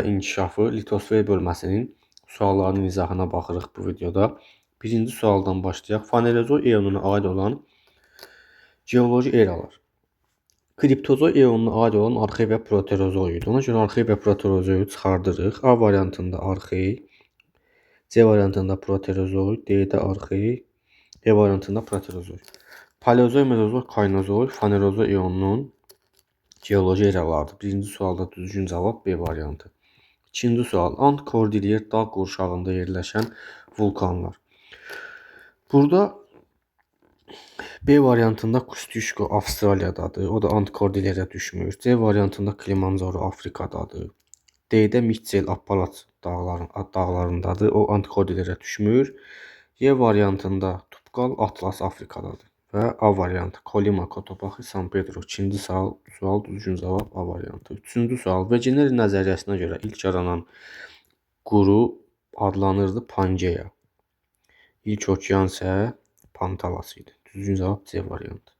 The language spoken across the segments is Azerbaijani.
və inkişafı litosfer bölməsinin suallarının izahına baxırıq bu videoda. Birinci sualdan başlayaq. Fanerozoy eonuna aid olan geoloji eralar. Kriptozoy eonuna aid olan arxey və proterozoy idi. Ona görə arxey və proterozoyu çıxardırıq. A variantında arxey, C variantında proterozoy, D-də arxey, E variantında proterozoy. Paleozoy, mezozoy, kaynozoy, fanerozoy eonunun geoloji eralarıdır. Birinci sualda düzgün cavab B variantı. İkinci sual. Ant Kordilyer dağ qurşağında yerləşən vulkanlar. Burada B variantında Kosciuszko Avstraliyadadır. O da Ant Kordilyerə düşmür. C variantında Kilimanjaro Afrikadadır. D-də Mitchell Appalaç dağlarındadır. O Ant Kordilyerə düşmür. E variantında Tupkal Atlas Afrikadadır. Və A variantı Kolima Cotopaxi San Pedro. İkinci sual düzgün cavab A variantı. Üçüncü sual. Wegener nəzəriyyəsinə görə ilk yaranan quru adlanırdı Pangeya. İlk okean isə Pantalas idi. Düzgün cavab C variantı.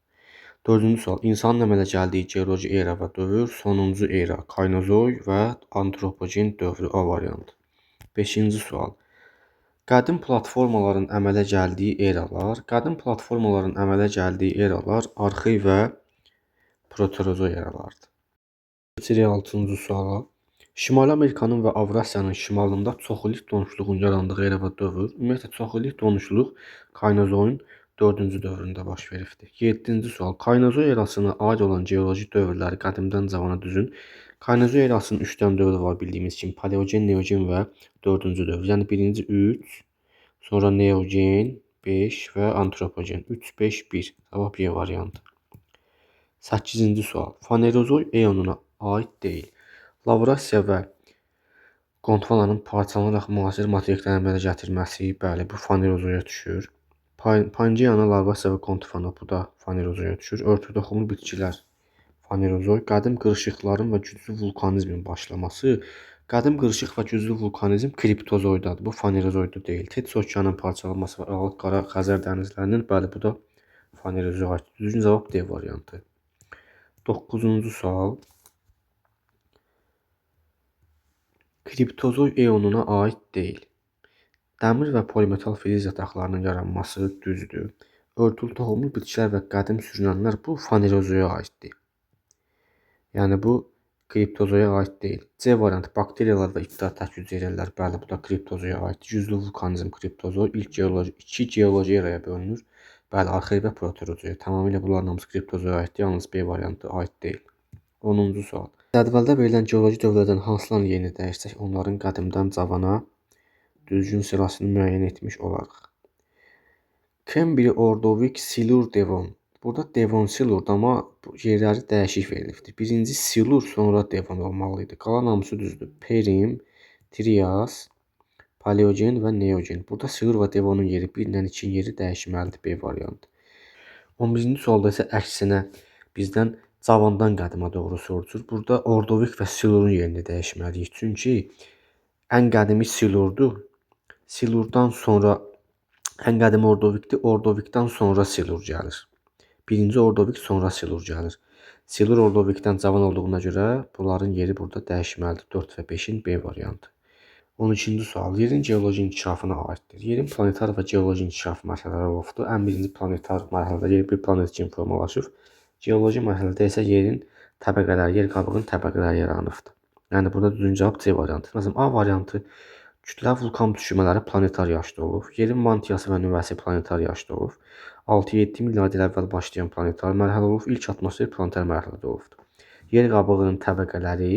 Dördüncü sual. İnsanın əmələ gəldiyi geoloji era və dövr sonuncu era Kaynozoy və antropogen dövrü A variantı. Beşinci sual. Qədim platformaların əmələ gəldiyi eralar. Qədim platformaların əmələ gəldiyi eralar arxey və proterozoy eralardır. Keçirik 6-cı suala. Şimali Amerikanın və Avrasiyanın şimalında çoxillik donuşluğun yarandığı era və dövr. Ümumiyyətlə çoxillik donuşluq Kaynozoyun 4-cü dövründə baş veribdir. 7-ci sual. Kaynozoy erasına aid olan geoloji dövrləri qədimdən cavana düzün. Kaynozoy erasının 3 dənə dövrü var bildiyimiz kimi. Paleogen, neogen və 4-cü dövr. Yəni birinci 3, sonra neogen 5 və antropogen 3, 5, 1. Cavab Y variantı. 8-ci sual. Fanerozoy eonuna aid deyil. Lavrasiya və Gondvananın parçalanaraq müasir materiklərin əmələ gətirməsi, bəli, bu fanerozoya düşür. Pangeana, Lavrasiya və Gondvana, bu da fanerozoya düşür. Örtük toxumlu bitkilər fanerozoy. Qədim qırışıqların və güclü vulkanizmin başlaması. Qədim qırışıq və güclü vulkanizm kriptozoydadır. Bu fanerozoyda deyil. Tetis okeanının parçalanması və Aralıq Qara Xəzər dənizlərinin, bəli, bu da fanerozoya aid. Düzgün cavab D variantı. 9-cu sual. Kriptozoy eonuna aid deyil. Dəmir və polimetal filiz yataqlarının yaranması düzdür. Örtülü toxumlu bitkilər və qədim sürünənlər bu fanerozoya aiddir. Yəni bu kriptozoya aid deyil. C variantı bakteriyalar və iptar tək hüceyrələr, bəli, bu da kriptozoya aiddir. Güclü vulkanizm kriptozoy iki geoloji eraya bölünür. Bəli, arxey və proterozoya. Tamamilə bunların hamısı kriptozoya aiddir. Yalnız B variantı aid deyil. 10-cu sual. Cədvəldə verilən geoloji dövrlərdən hansılarını yerinə dəyişsək, onların qədimdən cavana düzgün sırasını müəyyən etmiş olarıq. Kembri, Ordovik, Silur, Devon. Burada Devon, Silur'dur, amma yerləri dəyişik verilibdir. Birinci Silur, sonra Devon olmalı idi. Qalan hamısı düzdür. Perim, Trias, Paleogen və Neogen. Burada Silur və Devonun yeri 1 ilə 2-nin yeri dəyişməlidir. B variantı. 11-ci sualda isə əksinə bizdən cavandan qədimə doğru sorulur. Burada Ordovik və Silurun yerini dəyişməliyik. Çünki ən qədimi Silurdur. Silurdan sonra ən qədimi Ordovikdir. Ordovikdən sonra Silur gəlir. Birinci Ordovik, sonra Silur gəlir. Silur Ordovikdən cavan olduğuna görə bunların yeri burada dəyişməlidir. 4 və 5-in B variantı. 12-ci sual. Yerin geoloji inkişafına aiddir. Yerin planetar və geoloji inkişaf mərhələləri olubdur. Ən birinci planetar mərhələdə yer bir planet kimi formalaşıb. Geoloji mərhələdə isə yerin təbəqələri, yer qabığının təbəqələri yaranıbdır. Yəni burada düzgün cavab C variantı. Məsələn, A variantı kütləvi vulkan düşmələri planetar yaşda olub. Yerin mantiyası və nüvəsi planetar yaşda olub. 6-7 milyard il əvvəl başlayan planetar mərhələ olub. İlk atmosfer planetar mərhələdə olubdur. Yer qabığının təbəqələri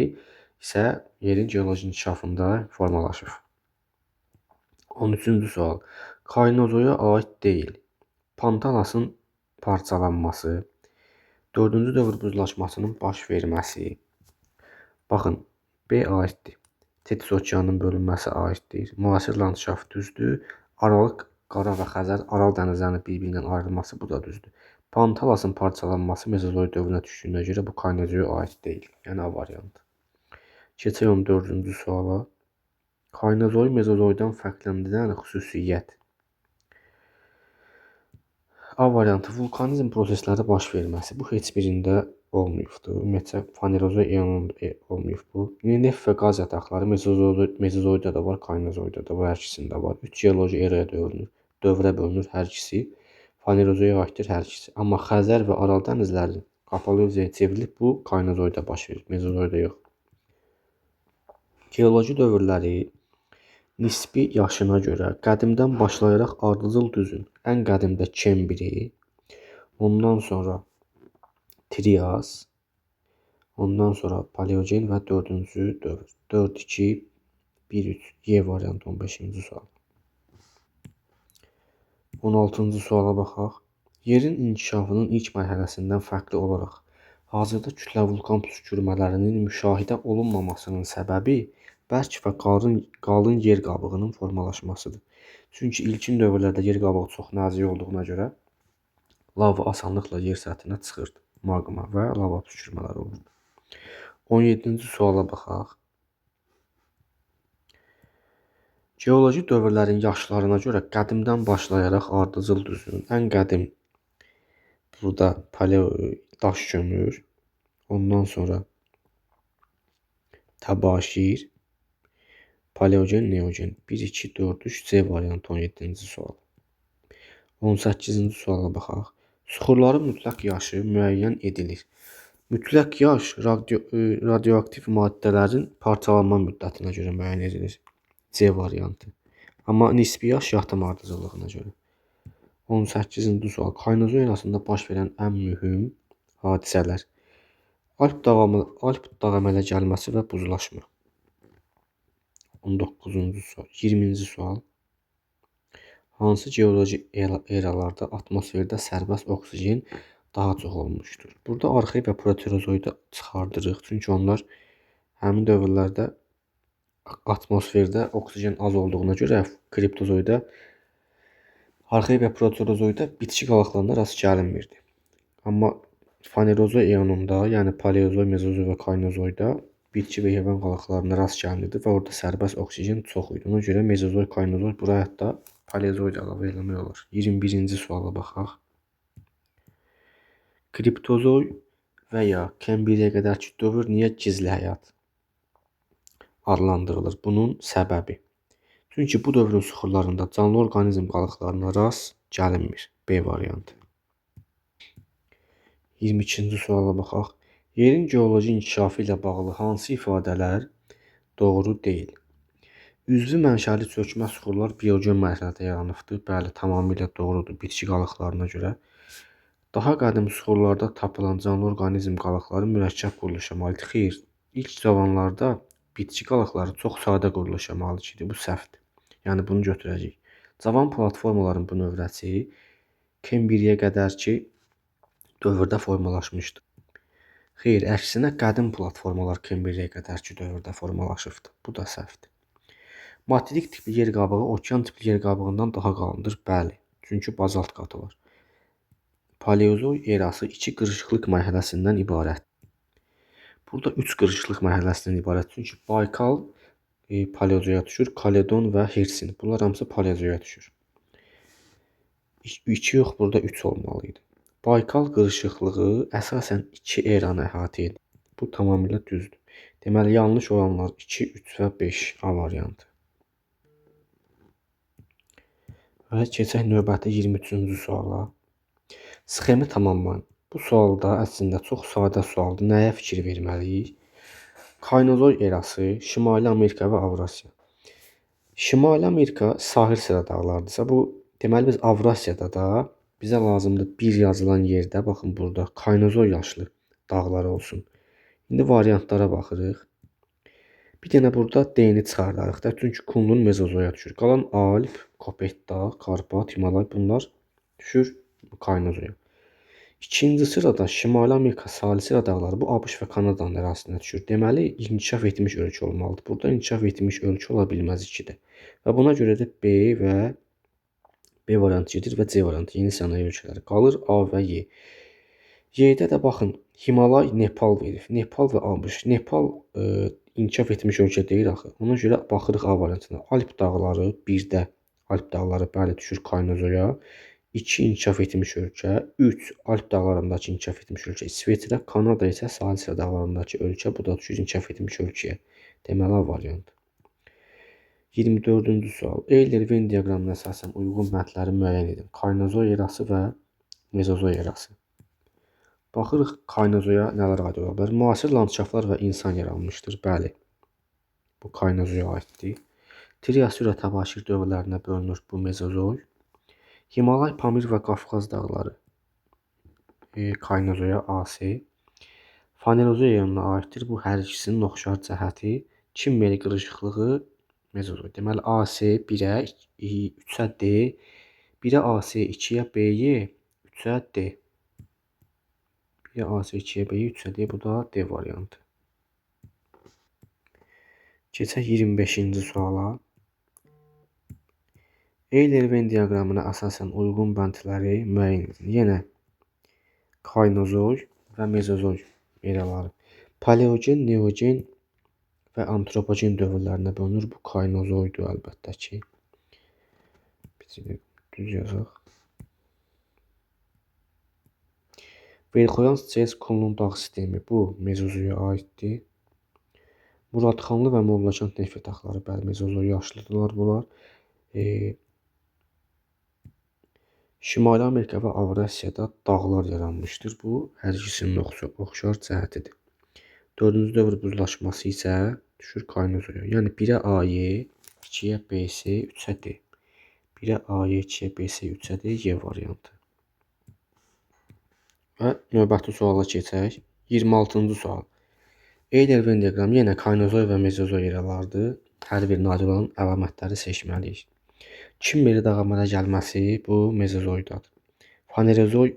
isə yerin geoloji inkişafında formalaşıb. 13-cü sual. Kaynozoya aid deyil. Pantalasın parçalanması, 4-cü dövr buzlaşmasının baş verməsi. Baxın, B aiddir. Tetis okeanının bölünməsi aiddir. Müasir landşaft düzdür. Aralıq Qara və Xəzər Aral dənizlərinin bir-birindən ayrılması, bu da düzdür. Pantalasın parçalanması mezozoy dövrünə düşdüyünə görə bu kaynozoya aid deyil. Yəni A variantı. Keçək 14-cü suala. Kaynozoy mezozoydan fərqləndirən xüsusiyyət. A variantı vulkanizm prosesləri baş verməsi. Bu heç birində olmayıbdır. Ümumiyyətcə Fanerozoy eonunda olmayıb bu. Neft və qaz yataqları Mezozoyda da var, Kaynozoyda da var, hər ikisində var. 3 geoloji eraya dövrə bölünür hər ikisi. Fanerozoya aiddir hər ikisi. Amma Xəzər və Aral dənizlərinin qapalı yüzəyə çevrilib bu Kaynozoyda baş verir, Mezozoyda yox. Geoloji dövrləri nisbi yaşına görə qədimdən başlayaraq ardıcıl düzün ən qədimdə Kembri, ondan sonra Trias, ondan sonra Paleogen və 4-cü dövr. 4-2, 1-3. Y variantı 15-ci sual. 16-cı suala baxaq. Yerin inkişafının ilk mərhələsindən fərqli olaraq hazırda kütlə vulkan püskürmələrinin müşahidə olunmamasının səbəbi bərk və qalın yer qabığının formalaşmasıdır. Çünki ilkin dövrlərdə yer qabığı çox nazik olduğuna görə lava asanlıqla yer səthinə çıxırdı. Maqma və lava püskürmələri olurdu. 17-ci suala baxaq. Geoloji dövrlərin yaşlarına görə qədimdən başlayaraq ardıcıl düzün ən qədim burada daş kömür, ondan sonra təbaşir, Paleogen, Neogen 1, 2, 4, 3, C variantı 17-ci sual. 18-ci suala baxaq. Süxurların mütləq yaşı müəyyən edilir. Mütləq yaş radioaktiv maddələrin parçalanma müddətinə görə müəyyən edilir. C variantı. Amma nisbi yaş yatım ardıcıllığına görə. 18-ci sual. Kaynozoy erasında baş verən ən mühüm hadisələr. Alp dağ əmələ gəlməsi və buzlaşma. 19-cu sual. 20-ci sual. Hansı geoloji eralarda atmosferdə sərbəst oksigen daha çox olmuşdur? Burada arxey və proterozoyda çıxardırıq. Çünki onlar həmin dövrlərdə atmosferdə oksigen az olduğuna görə kriptozoyda, arxey və proterozoyda bitki qalıqlarına rast gəlinmirdi. Amma Fanerozoy eonunda, yəni Paleozoy, Mezozoy və Kaynozoyda bitki və heyvan qalıqlarına rast gəlinirdi və orada sərbəst oksigen çox idi. Ona görə Mezozoy, Kaynozoy buraya hətta Paleozoy da əlavə eləmək olar. 21-ci suala baxaq. Kriptozoy və ya Kembriyə qədərki dövr niyə gizli həyat adlandırılır? Bunun səbəbi. Çünki bu dövrün süxurlarında canlı orqanizm qalıqlarına rast gəlinmir. B variantı. 22-ci suala baxaq. Yerin geoloji inkişafı ilə bağlı hansı ifadələr doğru deyil? Üzvü mənşəli çökmə süxurlar biogen mərhələdə yaranıbdır. Bəli, tamamilə doğrudur bitki qalıqlarına görə. Daha qədim süxurlarda tapılan canlı orqanizm qalıqları mürəkkəb quruluşa malikdir. Xeyr, ilk zamanlarda bitki qalıqları çox sadə quruluşa malik idi. Bu səhvdir. Yəni bunu götürəcəyik. Cavan platformaların bu növrəsi Kembriyə qədərki dövrdə formalaşmışdır. Xeyr, əksinə qədim platformalar Kembriyə qədərki dövrdə formalaşıbdır. Bu da səhvdir. Materik tipli yer qabığı okean tipli yer qabığından daha qalındır. Bəli, çünki bazalt qatı var. Paleozoy erası 2 qırışıqlıq mərhələsindən ibarətdir. Burada 3 qırışıqlıq mərhələsindən ibarət. Çünki Baykal Paleozoya düşür, Kaledon və Hersin. Bunlar hamısı Paleozoya düşür. 2 yox, burada 3 olmalı idi. Baykal qırışıqlığı əsasən 2 eranı əhatə edir. Bu tamamilə düzdür. Deməli, yanlış olanlar 2, 3 və 5 A variantı. Və keçək növbəti 23-cü suala. Sxemi tamamlayın. Bu sualda əslində çox sadə sualdır. Nəyə fikir verməliyik? Kaynozoy erası, Şimali Amerika və Avrasiya. Şimali Amerika sahil sıra dağlarıdırsa, bu deməli biz Avrasiyada da bizə lazımdır bir yazılan yerdə, baxın burada Kaynozoy yaşlı dağlar olsun. İndi variantlara baxırıq. Bir dənə burada D-ni çıxardarıq da, çünki Kunlun Mezozoya düşür. Qalan Alp, Kopet dağ, Karpat, Himalay bunlar düşür Kaynozoya. İkinci sırada Şimali Amerika sahil sıra dağları bu ABŞ və Kanadanın ərazisinə düşür. Deməli, inkişaf etmiş ölkə olmalıdır. Burada inkişaf etmiş ölkə ola bilməz 2-də. Və buna görə də B variantı gedir və C variantı yeni sənaye ölkələri qalır A və Y. Y-də də baxın, Himalay, Nepal verir. Nepal və ABŞ. Nepal inkişaf etmiş ölkə deyil axı. Ona görə baxırıq A variantına. Alp dağları 1-də Alp dağları bəli düşür Kaynozoya. 2 inkişaf etmiş ölkə, 3 Alp dağlarındakı inkişaf etmiş ölkə İsveçrə, Kanada isə Salisbury dağlarındakı ölkə, bu da düşür inkişaf etmiş ölkəyə. Deməli A variantı. 24-cü sual. Euler-Venn diaqramına əsasən uyğun bəndləri müəyyən edin. Kaynozoy erası və Mezozoy erası. Baxırıq Kaynozoya nələr aid ola bilər. Müasir landşaftlar və insan yaranmışdır. Bəli. Bu Kaynozoya aiddir. Trias və Təbaşir dövrlərinə bölünür. Bu Mezozoy. Himalay, Pamir və Qafqaz dağları Kaynozoya AC. Fanerozoy eonuna aiddir. Bu hər ikisinin oxşar cəhəti. Kimmel qırışıqlığı Mezozoy. Deməli AC 1-ə, 3-ə D, 1-ə AC, 2-yə BY, 3-ə D. 1-ə AC, 2-yə BY, 3-ə D. Bu da D variantı. Keçək 25-ci suala. Euler-Venn diaqramına əsasən uyğun bəndləri müəyyən edin. Yenə Kaynozoy və Mezozoy eraları. Paleogen, Neogen və antropogen dövrlərinə bölünür. Bu Kaynozoydur əlbəttə ki. Düz yazaq. Verxoyansk-Çeys-Kunlun dağ sistemi bu Mezozoya aiddir. Muradxanlı və Mollakent neft yataqları bəli Mezozoy yaşlıdırlar bunlar. Şimali Amerika və Avrasiyada dağlar yaranmışdır. Bu hər ikisinin oxşar cəhətidir. 4-cü dövr buzlaşması isə düşür Kaynozoya. Yəni 1-ə AY, 2-yə BS, 3-ə D. 1-ə AY, 2-yə BS, 3-ə D Y variantı. Və növbəti suala keçək. 26-cı sual. Euler-Venn diaqramı yenə Kaynozoy və Mezozoy eralardır. Hər birinə aid olan əlamətləri seçməliyik. Kimmeli dağa əmələ gəlməsi bu Mezozoydadır. Fanerozoy,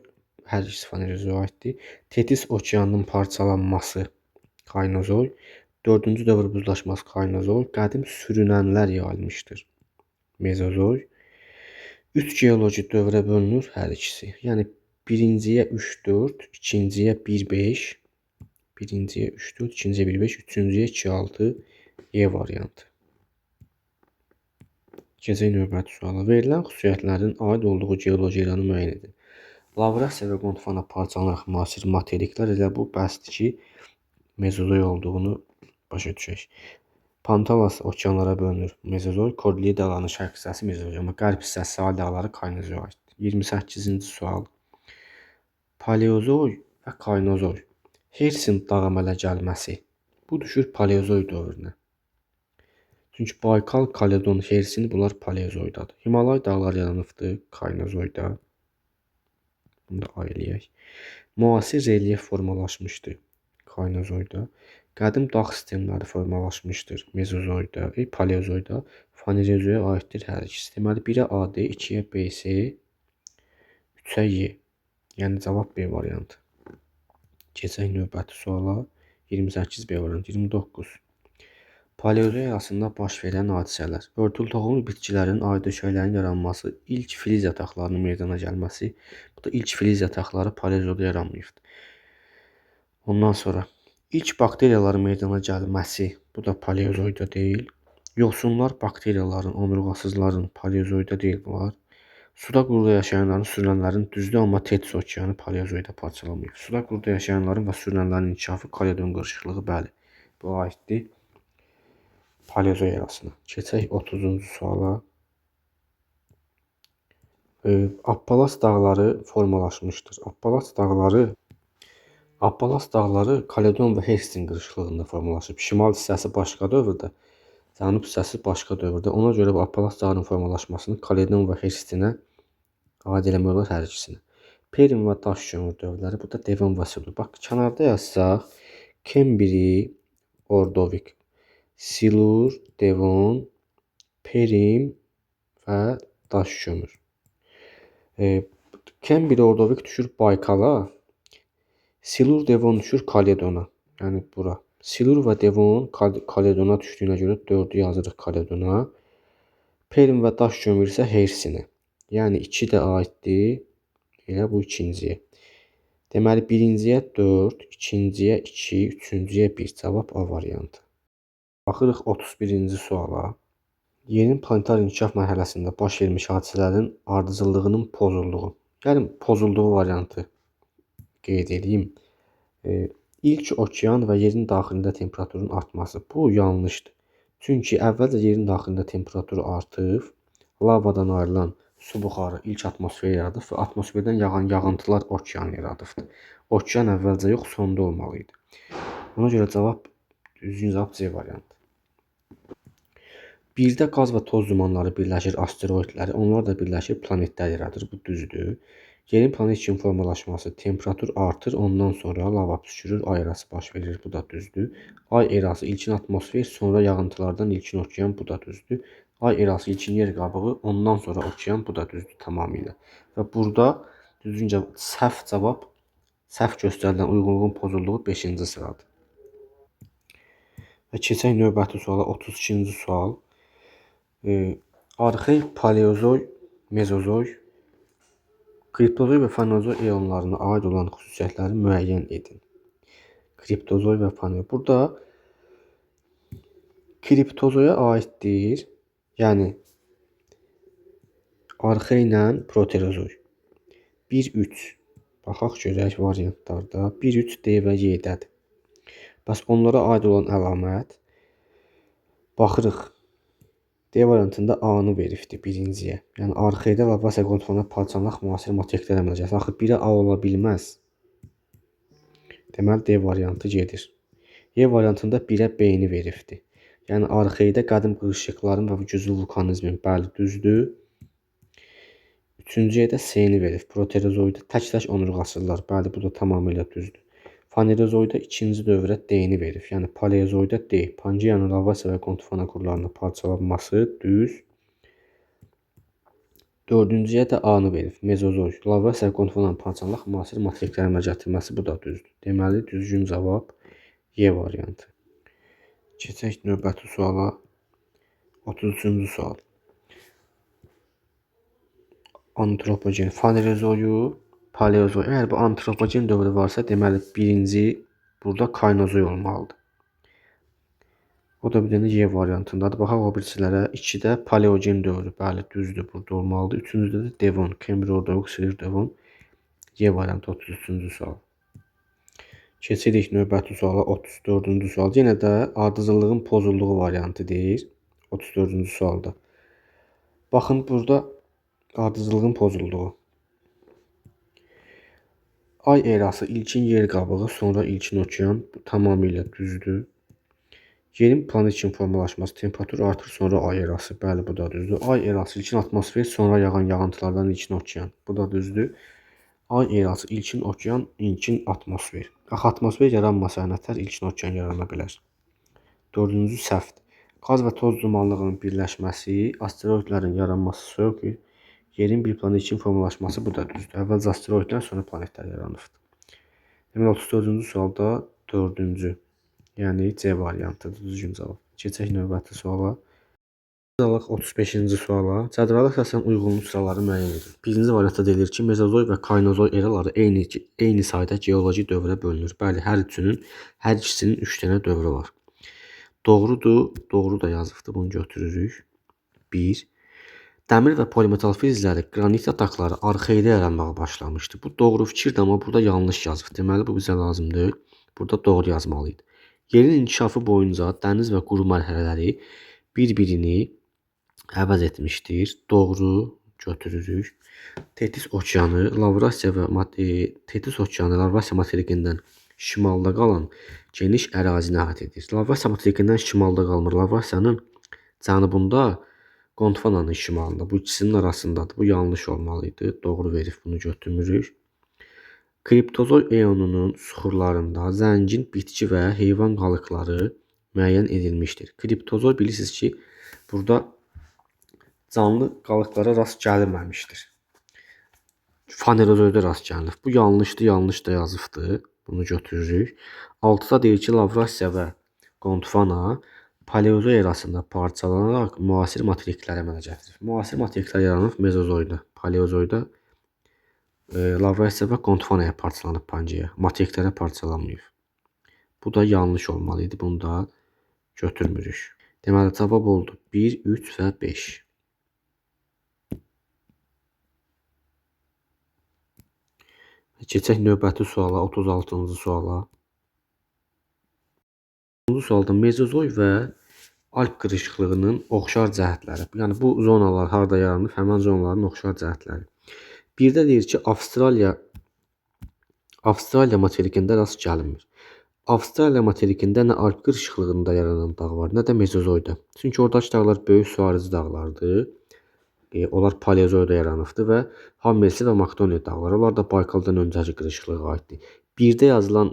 hər ikisi Fanerozoya aiddir. Tetis okeanının parçalanması Kaynozoy. 4-cü dövr buzlaşması Kaynozoy. Qədim sürünənlər yayılmışdır. Mezozoy. 3 geoloji dövrə bölünür hər ikisi. Yəni birinciyə 3-4, ikinciyə 1-5, birinciyə 3-4, ikinciyə 1-5, üçüncüyə 2-6 Y variantı. Keçək növbəti suala. Verilən xüsusiyyətlərin aid olduğu geoloji eranı müəyyən edin. Lavrasiya və Gondvana parçalanaraq müasir materiklər elə bu bəsdir ki, Mezozoy olduğunu başa düşək. Pantalas okeanlara bölünür Mezozoy, Kordilyer dağlarının şərq hissəsi Mezozoy, amma qərb hissəsi Sahil dağları Kaynozoya aiddir. 28-ci sual. Paleozoy və Kaynozoy. Hersin dağ əmələ gəlməsi. Bu düşür Paleozoy dövrünə. Çünki Baykal, Kaledon, Hersin bunlar Paleozoydadır. Himalay dağları yaranıbdır Kaynozoyda. Bunu da ayıraq. Müasir relyef formalaşmışdır Kaynozoyda. Qədim dağ sistemləri formalaşmışdır Mezozoyda, Paleozoyda. Fanerozoya aiddir hər ikisi. Deməli 1-ə AD, 2-yə BS, 3-ə Y. Yəni cavab B variantı. Keçək növbəti suala. 28 B variantı. 29. Paleozoy erasında baş verən hadisələr. Örtülü toxumlu bitkilərin aid döşəklərin yaranması, ilk filiz yataqlarının meydana gəlməsi. Bu da ilk filiz yataqları Paleozoyda yaranmayıbdır. Ondan sonra ilk bakteriyaların meydana gəlməsi. Bu da Paleozoyda deyil. Yosunlar, bakteriyaların, onurğasızların Paleozoyda deyil bunlar. Suda quruda yaşayanların, sürünənlərin düzdür, amma Tetis okeanı Paleozoyda parçalanmayıb. Suda quruda yaşayanların və sürünənlərin inkişafı Kaledon qırışıqlığı bəli. Bu aiddir Paleozoy erasına. Keçək 30-cu suala. Appalas dağları formalaşmışdır. Appalas dağları Kaledon və Herstin qırışıqlığında formalaşıb. Şimal hissəsi başqa dövrdə, cənub hissəsi başqa dövrdə. Ona görə bu Appalas dağının formalaşmasını Kaledon və Herstinə aid eləmək olar hər ikisinə. Perm və daş kömür dövrləri, bu da Devon və Silur. Bax, kənarda yazsaq, Kembri, Ordovik, Silur, Devon, Perm və daş kömür. Kembri, Ordovik düşür Baykala, Silur, Devon düşür Kaledona. Yəni bura. Silur və Devon Kaledona düşdüyünə görə 4-ü yazırıq Kaledona. Perm və daş kömür isə Hersinə. Yəni 2 də aiddir elə bu ikinciyə. Deməli birinciyə 4, ikinciyə 2, üçüncüyə 1. Cavab A variantı. Baxırıq 31-ci suala. Yerin planetar inkişaf mərhələsində baş vermiş hadisələrin ardıcıllığının pozulduğu. Gəlin pozulduğu variantı qeyd edeyim. İlk okean və yerin daxilində temperaturun artması. Bu yanlışdır. Çünki əvvəlcə yerin daxilində temperaturu artıb, lavadan ayrılan su buxarı ilk atmosferi yaradıb və atmosferdən yağan yağıntılar okean yaradıbdır. Okean əvvəlcə yox, sonda olmalı idi. Ona görə düzgün cavab C variantı. Birdə qaz və toz dumanları birləşir asteroidləri, onlar da birləşir planetlər yaradır. Bu düzdür. Yerin planet kimi formalaşması, temperatur artır, ondan sonra lava püskürür, ay erası baş verir. Bu da düzdür. Ay erası ilkin atmosfer, sonra yağıntılardan ilkin okean, bu da düzdür. Ay erası ilkin yer qabığı, ondan sonra okean, bu da düzdür tamamilə. Və burada düzgün cavab, səhv göstərilən uyğunluğun pozulduğu 5-ci sıradır. Və keçək növbəti suala, 32-ci sual. Arxeik, paleozoy, mezozoy, kriptozoy və fanezoy eonlarına aid olan xüsusiyyətləri müəyyən edin. Kriptozoy və fanezoy. Burada kriptozoya aiddir. Yəni arxey ilə proterozoy. 1-3. Baxaq görək variantlarda. 1-3 D və Y-dədir. Bəs onlara aid olan əlamət baxırıq. D variantında A-nı veribdir birinciyə. Yəni arxeydə lavasiya qonfona parçalanaq müasir materiklər əmələ gətirir. Axı 1-ə A ola bilməz. Deməli D variantı gedir. Y variantında 1-ə B-ni veribdir. Yəni arxeydə qədim qırışıqların və güclü vulkanizmin, bəli, düzdür. Üçüncüyə də C-ni verib. Proterozoyda tək-tək onurğasızlar, bəli, bu da tamamilə düzdür. Fanerozoyda ikinci dövrə D-ni verib. Yəni paleozoyda D. Pangeanın lavasiya və qonfona qurlarının parçalanması düz. Dördüncüyə də A-nı verib. Mezozoy. Lavasiya və qonfonanın parçalanaq müasir materiklər əmələ gətirməsi, bu da düzdür. Deməli düzgün cavab Y variantı. Keçək növbəti suala. 33-cü sual. Antropogen. Fanerozoyu, paleozoy. Əgər bu antropogen dövrü varsa, deməli birinci burada kaynozoy olmalıdır. O da bir dənə Y variantındadır. Baxaq o birisilərə. 2-də paleogen dövrü, bəli, düzdür, burada olmalıdır. Üçüncüdə də devon, Kember ordoq, Silir devon. Y variantı 33-cü sual. Keçirik növbəti suala, 34-cü sual. Yenə də ardıcıllığın pozulduğu variantı deyir. 34-cü sualda. Baxın, burada ardıcıllığın pozulduğu. Ay erası ilkin yer qabığı, sonra ilkin okean. Bu tamamilə düzdür. Yerin planet kimi formalaşması, temperatur artır, sonra ay erası. Bəli, bu da düzdür. Ay erası ilkin atmosfer, sonra yağan yağıntılardan ilkin okean. Bu da düzdür. Ay erası ilkin okean, ilkin atmosfer. Axı atmosfer yaranmasa nətər ilkin okean yarana bilər? Dördüncü səhvdir. Qaz və toz dumanlığının birləşməsi, asteroidlərin yaranması soyuq yerin bir planet kimi formalaşması, bu da düzdür. Əvvəlcə asteroidlər, sonra planetlər yaranıbdır. Deməli 34-cü sualda 4-cü, yəni C variantıdır düzgün cavab. Keçək növbəti suala. 35-ci suala. Cədvələ əsasən uyğunluq sıraları müəyyən edilir. Birinci variantda deyilir ki, mezozoy və kaynozoy eraları eyni sayda geoloji dövrə bölünür. Bəli, hər ikisinin 3 dənə dövrü var. Doğrudur, doğru da yazıbdır, bunu götürürük. 1. Dəmir və polimetal filizləri, qranit yataqları arxeydə yaranmağa başlamışdı. Bu doğru fikirdir, amma burada yanlış yazıb. Deməli, bu bizə lazımdır. Burada doğru yazmalıydı. Yerin inkişafı boyunca dəniz və quru mərhələləri bir-birini əvəz etmişdir. Doğru götürürük. Tetis okeanı Lavrasiya materikindən şimalda qalan geniş ərazini əhatə edir. Lavrasiya materikindən şimalda qalmır. Lavrasiyanın cənubunda, Qonfonanın şimalında. Bu ikisinin arasındadır. Bu yanlış olmalıydı. Doğru verib, bunu götürmürük. Kriptozoy eonunun süxurlarında zəngin bitki və heyvan qalıqları müəyyən edilmişdir. Kriptozoy bilirsiniz ki, burada canlı qalıqlara rast gəlməmişdir. Fanerozoyda rast gəlinir. Bu yanlışdır, yanlış da yazıbdır. Bunu götürürük. 6-da deyir ki, Lavrasiya və Qonfana paleozoy erasında parçalanaraq müasir materiklər əmələ gətirir. Müasir materiklər yaranıb mezozoyda, paleozoyda Lavrasiya və Qonfanaya parçalanıb Pangeya. Materiklərə parçalanmayıb. Bu da yanlış olmalıydı. Bunu da götürmürük. Deməli cavab oldu 1, 3 və 5. Keçək növbəti suala, 36-cı suala. Bu sualda Mezozoy və Alp qırışıqlığının oxşar cəhətləri. Yəni bu zonalar harda yaranıb, həmin zonaların oxşar cəhətləri. Birdə deyir ki, Avstraliya materikində rast gəlinmir. Avstraliya materikində nə Alp qırışıqlığında yaranan dağ var, nə də Mezozoyda. Çünki oradakı dağlar böyük suarıcı dağlardır. Onlar Paleozoyda yaranıbdır və Hammersi və Makdoniya dağları. Onlar da Baykaldan öncəki qırışıqlığa aiddir. Birdə yazılan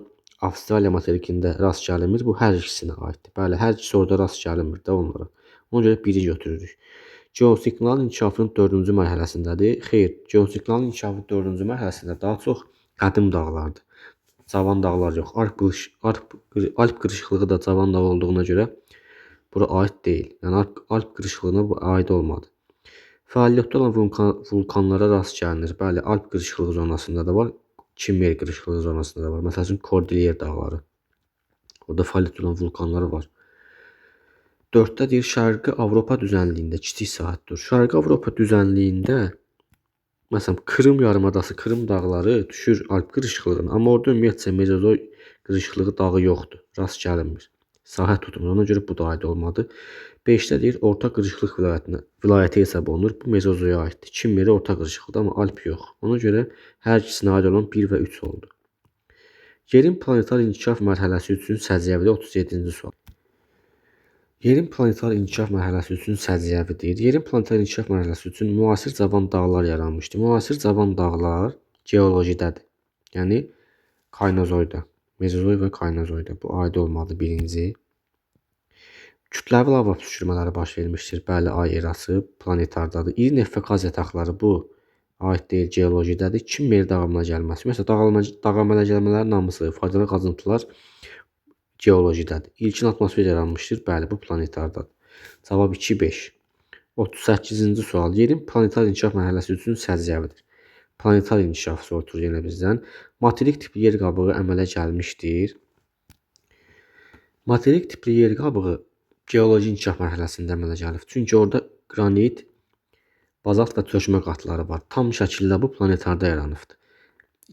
Avstraliya materikində rast gəlinmir, bu hər ikisinə aiddir. Bəli, hər ikisi orada rast gəlinmir də onlara. Ona görə biri götürürük. Geosignalın inkişafının 4-cü mərhələsindədir. Xeyr, geosignalın inkişafının 4-cü mərhələsində daha çox qədim dağlardır. Cavan dağlar yox. Alp qırışıqlığı da cavan dağ olduğuna görə bura aid deyil. Yəni Alp qırışıqlığına bu aid olmadı. Fəaliyyətdə olan vulkanlara rast gəlinir. Bəli, Alp qırışıqlığı zonasında da var, Kimmer qırışıqlığı zonasında da var. Məsələn, Kordilyer dağları. Orada fəaliyyətdə olan vulkanlar var. 4-də deyir, Şərqi Avropa düzənliyində kiçik sahətdir. Şərqi Avropa düzənliyində məsələn, Krım yarımadası, Krım dağları düşür Alp qırışıqlığına, amma orada ümumiyyətcə Mezozoy qırışıqlığı dağı yoxdur, rast gəlinmir. Sahə tutmur, ona görə bu da aid olmadı. 5-də deyir, orta qırışıqlıq vilayəti hesab olunur. Bu Mezozoya aiddir. Kimmeri orta qırışıqlıqda, amma Alp yox. Ona görə hər ikisinə aid olan 1 və 3 oldu. Yerin planetar inkişaf mərhələsi üçün səciyyəvidir. 37-ci sual. Yerin planetar inkişaf mərhələsi üçün səciyyəvidir. Yerin planetar inkişaf mərhələsi üçün müasir cavan dağlar yaranmışdır. Müasir cavan dağlar geolojidədir. Yəni Kaynozoyda, Mezozoy və Kaynozoyda. Bu aid olmadı birinci. Kütləvi lava püskürmələri baş vermişdir. Bəli, ay erası planetardadır. İri neft və qaz yataqları bu aid deyil, geolojidədir. Kimmer dağılma gəlməsi. Məsələn, dağılma gəlmələrin hamısı faydalı qazıntılar geolojidədir. İlkin atmosfer yaranmışdır. Bəli, bu planetardadır. Cavab 2-5. 38-ci sual. Yerin planetar inkişaf mərhələsi üçün səciyyəvidir. Planetar inkişaf sortur yenə bizdən. Materik tipli yer qabığı əmələ gəlmişdir. Materik tipli yer qabığı geoloji inkişaf mərhələsində əmələ gəlib. Çünki orada qranit, bazalt və çökmə qatları var. Tam şəkildə bu planetarda yaranıbdır.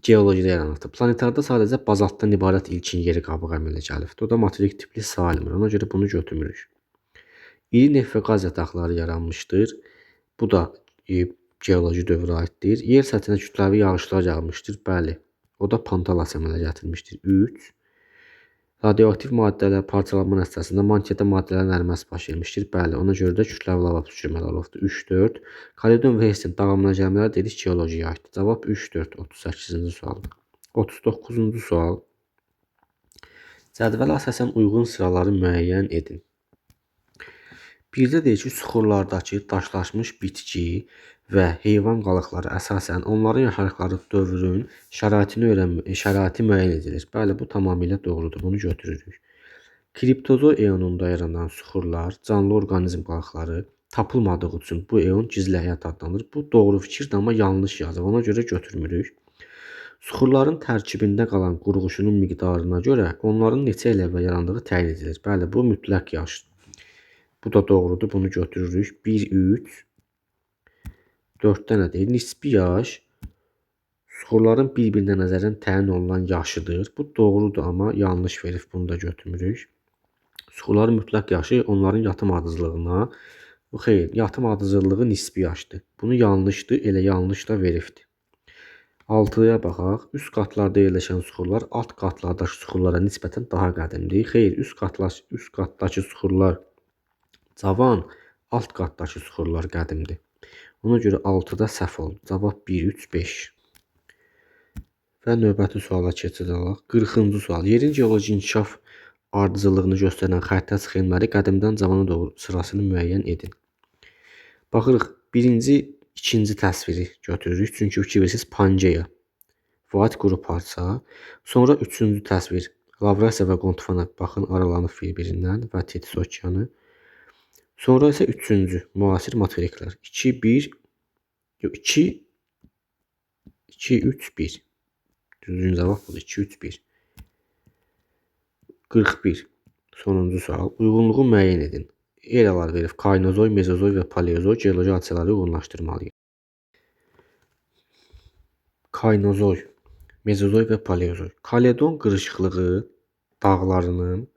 Geolojidə yaranıbdır. Planetarda sadəcə bazaltdan ibarət ilkin yer qabığı əmələ gəlibdir. O da materik tipli sayılmır. Ona görə bunu götürmürük. İri neft və qaz yataqları yaranmışdır. Bu da geoloji dövrə aiddir. Yer səthinə kütləvi yağışlar yağmışdır. Bəli. O da Pantalas əmələ gətirmişdir. 3. Radioaktiv maddələr parçalanma nəticəsində mantiyada maddələrin əriməsi baş vermişdir. Bəli, ona görə də kütləvi lava püskürmələri olubdur. 3-4. Kaledon və Hessin dağılma gəlmələri dedik geolojiyaya aiddir. Cavab 3-4. 38-ci sualdır. 39-cu sual. Cədvələ əsasən uyğun sıraları müəyyən edin. Birdə deyir ki, süxurlardakı daşlaşmış bitki və heyvan qalıqları əsasən onların yaşadıkları dövrün şəraiti müəyyən edilir. Bəli, bu tamamilə doğrudur. Bunu götürürük. Kriptozoy eonunda yaranan süxurlar, canlı orqanizm qalıqları tapılmadığı üçün bu eon gizli həyat adlanır. Bu doğru fikirdir, amma yanlış yazıb. Ona görə götürmürük. Süxurların tərkibində qalan qurğuşunun miqdarına görə onların neçə illərlə yarandığı təyin edilir. Bəli, bu mütləq yaşdır. Bu da doğrudur. Bunu götürürük. 1-3. 4-də nə deyir? Nisbi yaş süxurların bir-birinə nəzərən təyin olunan yaşıdır. Bu doğrudur, amma yanlış verib. Bunu da götürmürük. Süxurların mütləq yaşı onların yatım ardıcıllığına, xeyr, yatım ardıcıllığı nisbi yaşdır. Bunu yanlışdır, elə yanlış da veribdir. 6-ya baxaq. Üst qatlarda yerləşən süxurlar alt qatlardakı süxurlara nisbətən daha qədimdir. Xeyr, üst qatdakı süxurlar cavan, alt qatdakı süxurlar qədimdir. Ona görə 6-da səhv oldu. Cavab 1-3-5. Və növbəti suala keçirik. 40-cı sual. Yerin geoloji inkişaf ardıcıllığını göstərən xəritə sxemləri qədimdən cavana doğru sırasını müəyyən edin. Baxırıq, birinci, ikinci təsviri götürürük. Çünki fikirversiz Pangeya, White quru parça. Sonra üçüncü təsvir Lavrasiya və Gondwana baxın aralanıb bir-birindən və Tetis okeanı. Sonra isə üçüncü müasir materiklər. 2-1 2-3-1. Düzgün cavab budur. 2-3-1. 41. Sonuncu sual. Uyğunluğu müəyyən edin. eralar verib. Kaynozoy, mezozoy və paleozoy geoloji hadisələri uyğunlaşdırmalıyıq. Kaynozoy, mezozoy və paleozoy. Kaledon qırışıqlığı dağlarının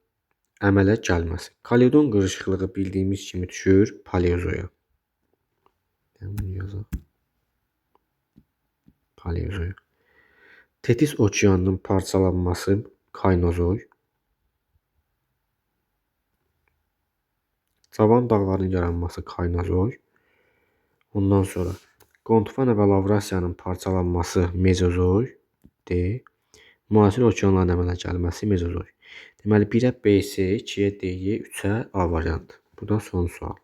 əmələ gəlməsi. Kaledon qırışıqlığı bildiyimiz kimi düşür paleozoya. Paleozoy. Tetis okeanının parçalanması Kaynozoy. Cavan dağların yaranması Kaynozoy. Ondan sonra Gondwana və Lavrasiyanın parçalanması Mezozoy. D. Müasir okeanların əmələ gəlməsi Mezozoy. Deməli 1-ə B, C, 2-yə D, 3-ə A variantı. Bu da son sual.